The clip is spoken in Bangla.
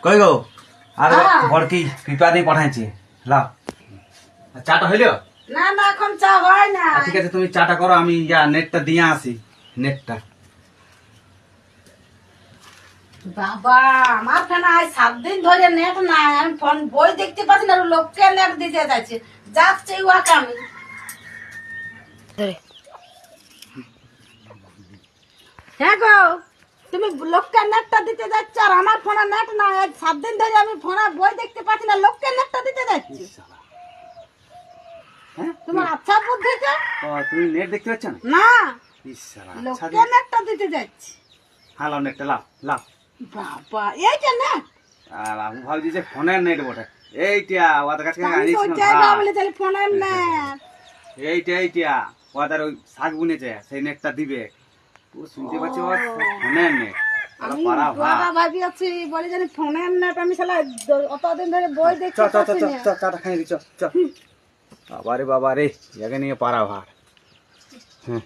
কই গো আর বড়কি পিপা দিয়ে পাঠাইছি লাও চাটা হইল না না এখন চা হয় না। ঠিক আছে তুমি চাটা করো আমি নেটটা দিয়ে আসি নেটটা। বাবা আমার ফোনে আজ 7 দিন ধরে নেট নাই, আমি ফোন বই দেখতে পাচ্ছি না, লোককে নেট দিতে যাচ্ছে যাচ্ছে ওয়াকে আমি হ্যাঁ গো তুমি লোককে নেটটা দিতে যাচ্ছ আর আমার ফোনে নেট নাই, আজ 7 দিন ধরে আমি ফোনে বই দেখতে পাচ্ছি না, লোককে নেটটা দিতে যাচ্ছি। হ্যাঁ তোমার আচ্ছা বুদ্ধিটা তুমি নেট দেখতে পাচ্ছ না? না ইশালা লোককে নেটটা দিতে যাচ্ছি। হ্যালো নেটটা লাও লাও। বাবা এইটা নেট আর আমি ভাবছি যে ফোনের নেট বটে এইটা ওদের কাছে আমি তো চাইবা বলে তাহলে ফোনের নেট এইটা ওদের ওই শাক বুনেছে সেই নেটটা দিবে ও শুনতে পাচ্ছি ওর ফোনের নেট আমি বাবা ভাবি আছি বলে জানি ফোনের নেট, আমি শালা অতদিন ধরে বই দেখতে পাচ্ছি না। চাটা খাই দি চ বাবা রে একে নিয়ে পারা ভার। হ্যাঁ